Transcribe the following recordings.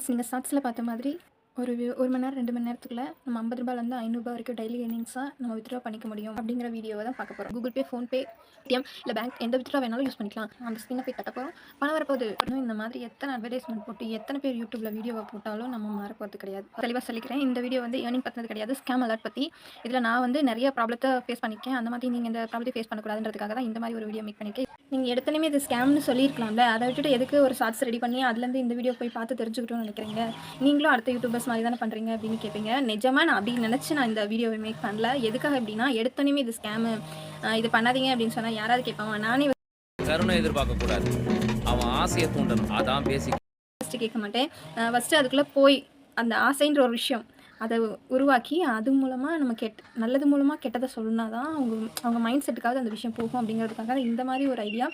Friends, நீங்கள் ஷார்ட்ஸில் பார்த்த மாதிரி ஒரு 1 மணி நேரம் 2 மணி நேரத்துக்குள்ள நம்ம ₹50 500 வரைக்கும் டெய்லி ஏர்னிங்ஸாக நம்ம வித்ட்ரா பண்ணிக்க முடியும் அப்படிங்கிற வீடியோவை தான் பார்க்க போகிறோம். கூகுள் பே, ஃபோன்பே, பேடிஎம் இல்லை பேங்க் எந்த வித்ட்ரா வேணாலும் யூஸ் பண்ணிக்கலாம். அந்த ஸ்க்ரீனை போய் தட்ட போகிறோம், பணம் வரப்போகுது. இன்னும் இந்த மாதிரி எத்தனை அட்வர்டைஸ்மெண்ட் போட்டு எத்தனை பேர் யூடியூப்பில் வீடியோவை போட்டாலும் நம்ம மாற போகிறது கிடையாது. தெளிவாக சொல்லிக்கிறேன், இந்த வீடியோ வந்து ஏர்னிங் பற்றினது கிடையாது, ஸ்கேம் அலர்ட் பற்றி. இதில் நான் வந்து நிறைய ப்ராப்ளத்தை ஃபேஸ் பண்ணியிருக்கேன். அந்த மாதிரி நீங்கள் இந்த ப்ராப்ளத்தை ஃபேஸ் பண்ணக்கூடாதுன்றதுக்காக தான் இந்த மாதிரி ஒரு வீடியோ மேக் பண்ணியிருக்கேன். நீங்கள் எடுத்தனையுமே இது ஸ்கேம்னு சொல்லியிருக்கலாம்ல, அதை விட்டுட்டு எதுக்கு ஒரு ஷார்ட்ஸ் ரெடி பண்ணி அதுலேருந்து இந்த வீடியோ போய் பார்த்து தெரிஞ்சுக்கிட்டோன்னு நினைக்கிறீங்க? நீங்களும் அடுத்த யூடியூபர்ஸ் மாதிரி தானே பண்ணுறீங்க அப்படின்னு கேட்பீங்க. நிஜமாக நான் அப்படி நினச்சி நான் இந்த வீடியோவை மேக் பண்ணல. எதுக்காக அப்படின்னா, எடுத்தனையுமே இது ஸ்கேமு, இது பண்ணாதீங்க அப்படின்னு சொன்னால் யாராவது கேட்பாங்க. நானே கருணை எதிர்பார்க்கக்கூடாது, அவன் ஆசையை தூண்டணும், அதான் பேசிக். ஃபஸ்ட்டு கேட்க மாட்டேன். ஃபஸ்ட்டு அதுக்குள்ளே போய் அந்த ஆசைன்ற ஒரு விஷயம் அதை உருவாக்கி அது மூலமாக நம்ம நல்லது மூலமாக கெட்டதை சொன்னா தான் அவங்க மைண்ட் செட்டுக்காவது அந்த விஷயம் போகும் அப்படிங்கிறதுக்காக இந்த மாதிரி ஒரு ஐடியா.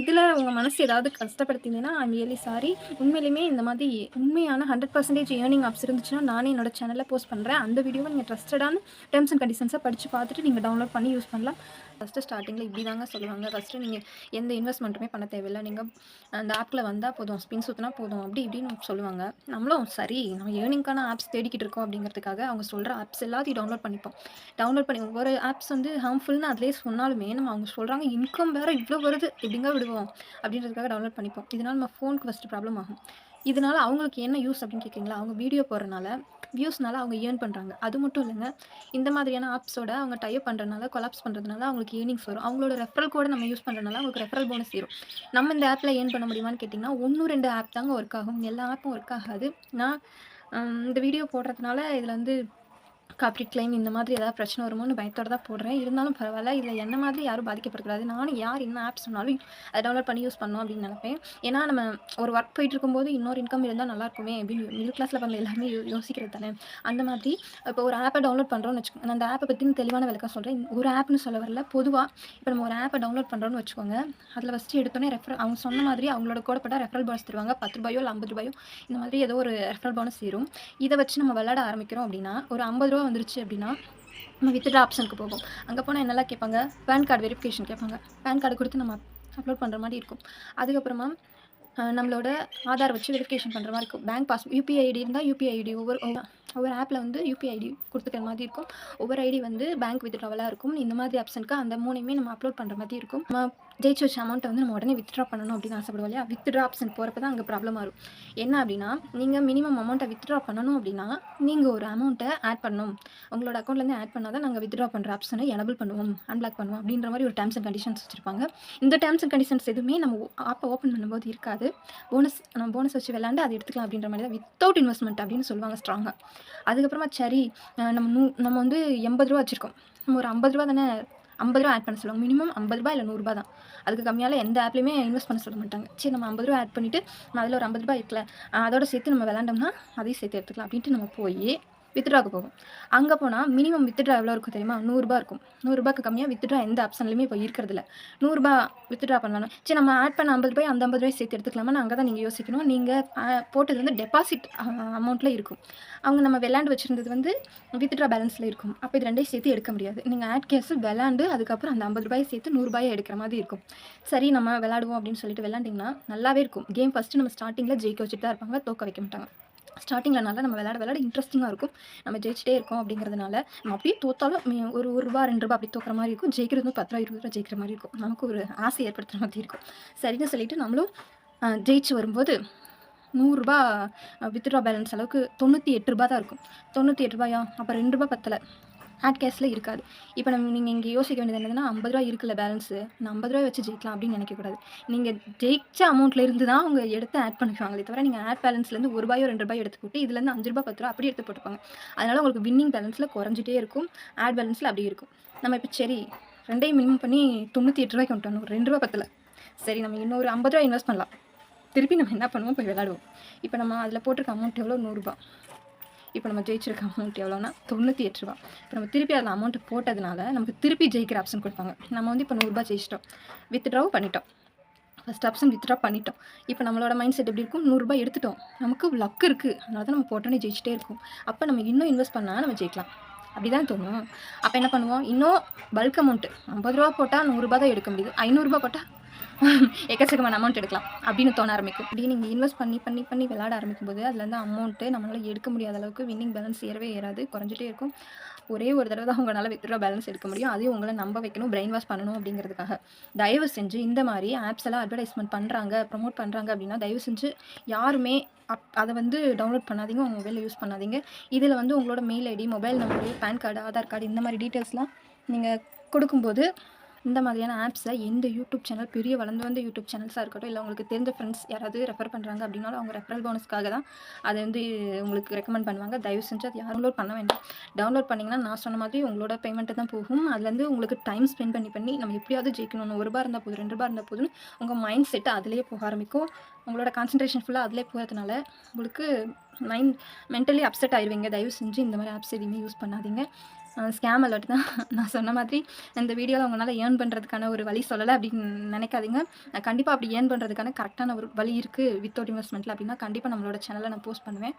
இதில் உங்கள் மனசு ஏதாவது கஷ்டப்படுத்திங்கன்னா ஐம் ரியலி சாரி. உண்மையிலுமே இந்த மாதிரி உண்மையான 100% ஏர்னிங் ஆப்ஸ் இருந்துச்சுன்னா நானே என்னோட சேனலில் போஸ்ட் பண்ணுறேன். அந்த வீடியோவை நீங்கள் ட்ரஸ்டடான டேர்ம்ஸ் அண்ட் கண்டிஷன்ஸை படித்து பார்த்துட்டு நீங்கள் டவுன்லோட் பண்ணி யூஸ் பண்ணலாம். ஃபஸ்ட்டு ஸ்டார்டிங்கில் இப்படி தாங்க சொல்லுவாங்க. ஃபஸ்ட்டு நீங்கள் எந்த இன்வெஸ்ட்மெண்ட்டுமே பண்ண தேவையில்லை, நீங்கள் அந்த ஆப்பில் வந்தால் போதும், ஸ்பின் சுற்றினா போதும், அப்படி இப்படின்னு சொல்லுவாங்க. நம்மளும் சரி நம்ம ஏர்னிங்கான ஆப்ஸ் தேடிக்கிட்டு இருக்கோம் அப்படிங்கிறதுக்காக அவங்க சொல்கிற ஆப்ஸ் எல்லாத்தையும் டவுன்லோட் பண்ணிப்போம். டவுன்லோட் பண்ணி ஒவ்வொரு ஆப்ஸ் வந்து ஹார்ம்ஃபுல்னு அதிலே சொன்னாலுமே நம்ம அவங்க சொல்கிறாங்க இன்கம் வேறு இவ்வளோ வருது எப்படிங்க விடுவோம் அப்படின்றதுக்காக டவுன்லோட் பண்ணிப்போம். இதனால் நம்ம ஃபோனுக்கு ஃபஸ்ட்டு ப்ராப்ளம் ஆகும். இதனால் அவங்களுக்கு என்ன யூஸ் அப்படின்னு கேட்குறீங்களா? அவங்க வீடியோ போடுறனால வியூஸ்னால அவங்க ஏர்ன் பண்ணுறாங்க. அது மட்டும் இல்லைங்க, இந்த மாதிரியான ஆப்ஸோட அவங்க டைப் பண்ணுறதுனால கொலாப்ஸ் பண்ணுறதுனால அவங்களுக்கு ஏர்னிங்ஸ் வரும். அவங்களோட ரெஃபரல் கோடை நம்ம யூஸ் பண்ணுறதுனால அவங்களுக்கு ரெஃபரல் போனஸ் வரும். நம்ம இந்த ஆப்பில் ஏர்ன் பண்ண முடியுமான்னு கேட்டிங்கன்னா 1 2 ஆப் தாங்க ஒர்க் ஆகும், எல்லா ஆப்பும் ஒர்க் ஆகாது. நான் இந்த வீடியோ போடுறதுனால இதில் வந்து காப்பீட் கிளைம் இந்த மாதிரி ஏதாவது பிரச்சனை வருமோன்னு பயத்தோடு தான் போடுறேன். இருந்தாலும் பரவாயில்ல, இதில் என்ன மாதிரி யாரும் பாதிக்கப்படக்கூடாது. நானும் யார் என்ன ஆப் சொன்னாலும் அதை டவுன்லோட் பண்ணி யூஸ் பண்ணணும் அப்படின்னு நினைப்பேன். ஏன்னா நம்ம ஒரு ஒர்க் போயிட்டு இருக்கும்போது இன்னொரு இன்கம் இருந்தால் நல்லாயிருக்குமே அப்படின்னு மிடில் கிளாஸில் பண்ண எல்லாருமே யோசிக்கிறது தானே. அந்த மாதிரி இப்போ ஒரு ஆப்பை டவுன்லோட் பண்ணுறோன்னு வச்சுக்கோங்க. நான் அந்த ஆப்பை பற்றின தெளிவான விளக்கம் சொல்கிறேன். ஒரு ஆப்னு சொல்ல வரல, பொதுவாக இப்போ நம்ம ஒரு ஆப்பை டவுன்லோட் பண்ணுறோன்னு வச்சுக்கோங்க. அதில் ஃபஸ்ட்டு எடுத்தோன்னே அவங்க சொன்ன மாதிரி அவங்களோட கோடப்பட்ட ரெஃபரல் போனஸ் தருவாங்க. ₹10 இல்லை ₹50 இந்த மாதிரி ஏதோ ஒரு ரெஃபரல் போனஸ் சேரும். இதை வச்சு நம்ம விளையாட ஆரம்பிக்கிறோம் அப்படின்னா ஒரு ₹50 வந்துருச்சு அப்படின்னா நம்ம வித்ட்ரா ஆப்ஷனுக்கு போகும். அங்கே போனால் என்னெல்லாம் கேட்பாங்க? பேன் கார்டு வெரிஃபிகேஷன் கேட்பாங்க. பேன் கார்டு கொடுத்து நம்ம அப்லோட் பண்ணுற மாதிரி இருக்கும். அதுக்கப்புறமா நம்மளோட ஆதார் வச்சு வெரிஃபிகேஷன் பண்ணுற மாதிரி இருக்கும். பேங்க் பாஸ் யூபிஐ ஐடி இருந்தால் யூபிஐ ஐடி ஒவ்வொரு ஆப்பில் வந்து யூபிஐ ஐடி கொடுத்துக்கிற மாதிரி இருக்கும். ஒவ்வொரு ஐடி வந்து பேங்க் வித்ட்ராவலாக இருக்கும். இந்த மாதிரி ஆப்ஷனுக்கு அந்த 3யுமே நம்ம அப்லோட் பண்ணுற மாதிரி இருக்கும். நம்ம ஜெயிச்சு வச்ச அமௌண்ட்டை வந்து நம்ம உடனே வித்ட்ரா பண்ணணும் அப்படின்னு ஆசைப்படுவோம் இல்லையா? வித்ட்ரா ஆப்ஷன் போகிறப்ப தான் அங்கே ப்ராப்ளம் வரும். என்ன அப்படின்னா, நீங்கள் மினிமம் அமௌண்ட்டை வித்ட்ரா பண்ணணும் அப்படின்னா நீங்கள் ஒரு அமௌண்ட்டை ஆட் பண்ணணும். உங்களோட அக்கௌண்ட்லேருந்து ஆட் பண்ணால் தான் நாங்கள் வித்ட்ரா பண்ணுற ஆப்ஷனை எனபிள் பண்ணுவோம், அன்பிளாக் பண்ணுவோம் அப்படின்ற மாதிரி ஒரு டேர்ம்ஸ் அண்ட் கண்டிஷன்ஸ் வச்சுருப்பாங்க. இந்த டேர்ம்ஸ் அண்ட் கண்டிஷன்ஸ் எதுவுமே நம்ம ஆப்பை ஓப்பன் பண்ணும்போது இருக்காது. நம்ம போனஸ் வச்சு விளாண்டு அதை எடுத்துக்கலாம் அப்படின்ற மாதிரி தான் வித்தவுட் இன்வெஸ்ட்மெண்ட் அப்படின்னு சொல்லுவாங்க ஸ்ட்ராங்காக. அதுக்கப்புறமா சரி நம்ம வந்து ₹80 வச்சுருக்கோம், நம்ம ஒரு ₹50 தானே, ₹50 ஆட் பண்ண சொல்லுவாங்க. மினிமம் ₹50 இல்லை ₹100 தான். அதுக்கு கம்மியால் எந்த ஆப்லையுமே இன்வெஸ்ட் பண்ண சொல்ல மாட்டாங்க. சரி நம்ம ₹50 ஆட் பண்ணிவிட்டு அதில் ஒரு ₹50 இருக்குல்ல, அதோட சேர்த்து நம்ம விளாண்டோம்னா அதையும் சேர்த்து எடுத்துக்கலாம் அப்படின்ட்டு நம்ம போய் வித்ட்ராக்கு போகும். அங்கே போனால் மினிமம் வித்ட்ரா எவ்வளோ இருக்கும் தெரியுமா? ₹100 இருக்கும். ₹100க்கு கம்மியாக வித்ட்ரா எந்த ஆப்ஷன்லையுமே இப்போ இருக்கிறதில்ல. ₹100 வித்ட்ரா பண்ணலாம். சரி நம்ம ஆட் பண்ண ₹50 அந்த ₹50 சேர்த்து எடுத்துக்கலாமா? அங்கே தான் நீங்கள் யோசிக்கணும். நீங்கள் போட்டது வந்து டெபாசிட் அமௌண்ட்டில் இருக்கும். அவங்க நம்ம விளாண்டு வச்சுருந்தது வந்து வித்ட்ரா பேலன்ஸில் இருக்கும். அப்போ இது ரெண்டையும் சேர்த்து எடுக்க முடியாது. நீங்கள் ஆட் கேஸு விளாண்டு அதுக்கப்புறம் அந்த ₹50 சேர்த்து ₹100 எடுக்கிற மாதிரி இருக்கும். சரி நம்ம விளாடுவோம் அப்படின்னு சொல்லிட்டு விளாண்டிங்கன்னா நல்லாவே இருக்கும். கேம் ஃபஸ்ட்டு நம்ம ஸ்டார்டிங்கில் ஜெயிக்க வச்சுட்டு தான் இருப்பாங்க, தோக்க வைக்க மாட்டாங்க. ஸ்டார்டிங்கில் நல்லா நம்ம விளாட இன்ட்ரெஸ்டிங்காக இருக்கும். நம்ம ஜெயிச்சிட்டே இருக்கோம் அப்படிங்கிறதுனால நம்ம அப்படியே தோத்தாலும் ஒரு ₹1 ₹2 அப்படி தோக்கிற மாதிரி இருக்கும். ஜெயிக்கிறது ₹10 ₹20 ஜெயிக்கிற மாதிரி இருக்கும். நமக்கு ஒரு ஆசை ஏற்படுத்துகிற மாதிரி இருக்கும். சரின்னு சொல்லிட்டு நம்மளும் ஜெயிச்சு வரும்போது ₹100 வித்ட்ரா பேலன்ஸ் அளவுக்கு ₹98 தான் இருக்கும். ₹98 அப்போ ₹2 பத்தலை, ஆட் கேஷில் இருக்காது. இப்போ நீங்கள் இங்கே யோசிக்க வேண்டியது என்னதுன்னா ₹50 இருக்குல்ல பேலன்ஸு, நான் ₹50 வச்சு ஜெயிக்கலாம் அப்படின்னு நினைக்கக்கூடாது. நீங்கள் ஜெயிச்ச அமௌண்ட்டில் இருந்து தான் அவங்க எடுத்து ஆட் பண்ணிக்குவாங்களே தவிர நீங்கள் ஆட் பேலன்ஸ்லேருந்து ₹1 ₹2 எடுத்து போட்டு இதுலேருந்து ₹5 ₹10 அப்படி எடுத்து போட்டுப்பாங்க. அதனால் உங்களுக்கு வின்னிங் பேலன்ஸில் குறைஞ்சிட்டே இருக்கும், ஆட் பேலன்ஸில் அப்படி இருக்கும். நம்ம இப்போ சரி ரெண்டையும் மினிமம் பண்ணி ₹98 கொண்டு வரணும், ₹2 பத்தலை. சரி நம்ம இன்னொரு ₹50 இன்வெஸ்ட் பண்ணலாம். திருப்பி நம்ம என்ன பண்ணுவோம், போய் விளாடுவோம். இப்போ நம்ம அதில் போட்டிருக்க அமௌண்ட் எவ்வளோ? ₹100. இப்போ நம்ம ஜெயிச்சிருக்க அமௌண்ட் எவ்வளோனா ₹98. இப்போ நம்ம திருப்பி அதில் அமௌண்ட்டு போட்டதுனால நமக்கு திருப்பி ஜெயிக்கிற ஆப்ஷன் கொடுப்பாங்க. நம்ம வந்து இப்போ ₹100 ஜெயிச்சிட்டோம், வித்ட்ராவும் பண்ணிட்டோம். ஃபஸ்ட் ஆப்ஷன் வித்ட்ரா பண்ணிட்டோம். இப்போ நம்மளோட மைண்ட் செட் எப்படி இருக்கும்? ₹100 எடுத்துட்டோம், நமக்கு லக் இருக்குது, அதனால தான் நம்ம போட்டோன்னே ஜெயிச்சிட்டே இருக்கும். அப்போ நம்ம இன்னும் இன்வெஸ்ட் பண்ணால் நம்ம ஜெயிக்கலாம் அப்படி தான் தோணும். அப்போ என்ன பண்ணுவோம்? இன்னும் பல்க் அமௌண்ட்டு ₹50 போட்டால் ₹100 தான் எடுக்க முடியுது. ₹500 போட்டால் எக்கச்சக்கமான அமௌண்ட் எடுக்கலாம் அப்படின்னு தோண ஆரம்பிக்கும். அப்படி நீங்கள் இன்வெஸ்ட் பண்ணி பண்ணி பண்ணி விளையாட ஆரம்பிக்கும்போது அதுலேருந்து அமௌண்ட்டு நம்மளால் எடுக்க முடியாத அளவுக்கு வின்னிங் பேலன்ஸ் ஏறவே ஏறாது, குறைஞ்சிட்டே இருக்கும். ஒரே ஒரு தடவை தான் உங்களால் வித்ட்ரா பேலன்ஸ் எடுக்க முடியும். அதையும் உங்களை நம்ப வைக்கணும், பிரெயின் வாஷ் பண்ணணும் அப்படிங்கிறதுக்காக. தயவு செஞ்சு இந்த மாதிரி ஆப்ஸ் எல்லாம் அட்வர்டைஸ்மெண்ட் பண்ணுறாங்க, ப்ரமோட் பண்ணுறாங்க அப்படின்னா தயவு செஞ்சு யாருமே அதை வந்து டவுன்லோட் பண்ணாதீங்க, உங்கள் மொபைலில் யூஸ் பண்ணாதீங்க. இதில் வந்து உங்களோட mail ID, mobile number, PAN card, Aadhaar card இந்த மாதிரி டீட்டெயில்ஸ்லாம் நீங்கள் கொடுக்கும்போது இந்த மாதிரியான ஆப்ஸை எந்த யூடியூப் சேனல் பெரிய வளர்ந்து வந்த யூடியூப் சேனல்ஸாக இருக்கட்டும், இல்லை உங்களுக்கு தெரிஞ்ச ஃப்ரெண்ட்ஸ் யாராவது ரெஃபர் பண்ணுறாங்க அப்படின்னாலும் அவங்க ரெஃபரல் போனஸ்க்காக தான் அதை வந்து உங்களுக்கு ரெக்கமெண்ட் பண்ணுவாங்க. தயவு செஞ்சு அது டவுன்லோட் பண்ண வேண்டாம். டவுன்லோட் பண்ணிங்கன்னா நான் சொன்ன மாதிரி உங்களோட பேமெண்ட்டு தான் போகும். அதுலேருந்து உங்களுக்கு டைம் ஸ்பெண்ட் பண்ணி நம்ம எப்படியாவது ஜெயிக்கணும், ₹1 இருந்தால் போதும், ₹2 இருந்தால் போதும், உங்கள் மைண்ட் செட்டு அதிலேயே போக ஆரம்பிக்கும். உங்களோட கான்சன்ட்ரேஷன் ஃபுல்லாக அதிலே போகிறதுனால உங்களுக்கு மென்டலி அப்செட் ஆயிடுவீங்க. தயவு செஞ்சு இந்த மாதிரி ஆப்ஸ் எதுவுமே யூஸ் பண்ணாதீங்க. ஸ்கேம் அலர்ட் தான். நான் சொன்ன மாதிரி இந்த வீடியோவில் உங்களால் ஏர்ன் பண்ணுறதுக்கான ஒரு வழி சொல்லலை அப்படின்னு நினைக்காதீங்க. கண்டிப்பாக அப்படி ஏர்ன் பண்ணுறதுக்கான கரெக்டான ஒரு வழி இருக்குது வித்தவுட் இன்வெஸ்ட்மெண்ட்டில் அப்படின்னா கண்டிப்பாக நம்மளோட சேனலில் நான் போஸ்ட் பண்ணுவேன்.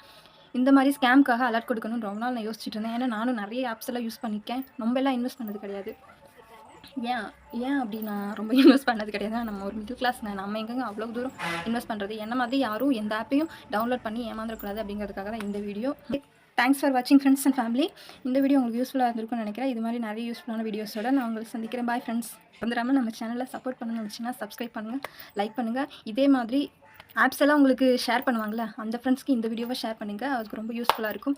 இந்த மாதிரி ஸ்கேம்க்காக அலர்ட் கொடுக்கணும்னு ரொம்ப நாள் நான் யோசிச்சுட்டு இருந்தேன். ஏன்னா நானும் நிறைய ஆப்ஸ் எல்லாம் யூஸ் பண்ணியிருக்கேன். ரொம்ப எல்லாம் இன்வெஸ்ட் பண்ணது கிடையாது. ஏன் அப்படி நான் ரொம்ப இன்வெஸ்ட் பண்ணது கிடையாது. நம்ம ஒரு மிடில் கிளாஸ்ங்க, நம்ம எங்கெங்க அவ்வளோ தூரம் இன்வெஸ்ட் பண்ணுறது. என்ன மாதிரி யாரும் எந்த ஆப்பையும் டவுன்லோட் பண்ணி ஏமாந்துடக்கூடாது அப்படிங்கிறதுக்காக தான் இந்த வீடியோ. தேங்க்ஸ் ஃபார் வாட்சிங் ஃப்ரெண்ட்ஸ் அண்ட் ஃபேமிலி. இந்த வீடியோ உங்களுக்கு யூஸ்ஃபுல்லாக இருந்திருக்கும்னு நினைக்கிறேன். இது மாதிரி நிறைய யூஸ்ஃபுல்லான வீடியோஸோட நான் உங்களுக்கு சந்திக்கிறேன். Bye friends. வந்துடாமல் நம்ம சேனலில் சப்போர்ட் பண்ணணும்னு நினச்சிங்கன்னா சப்ஸ்கிரைப் பண்ணுங்கள், லைக் பண்ணுங்கள். இதே மாதிரி ஆப்ஸ் எல்லாம் உங்களுக்கு ஷேர் பண்ணுவாங்களே அந்த ஃப்ரெண்ட்ஸ்க்கு இந்த வீடியோவை ஷேர் பண்ணுங்கள், அதுக்கு ரொம்ப யூஸ்ஃபுல்லாக இருக்கும்.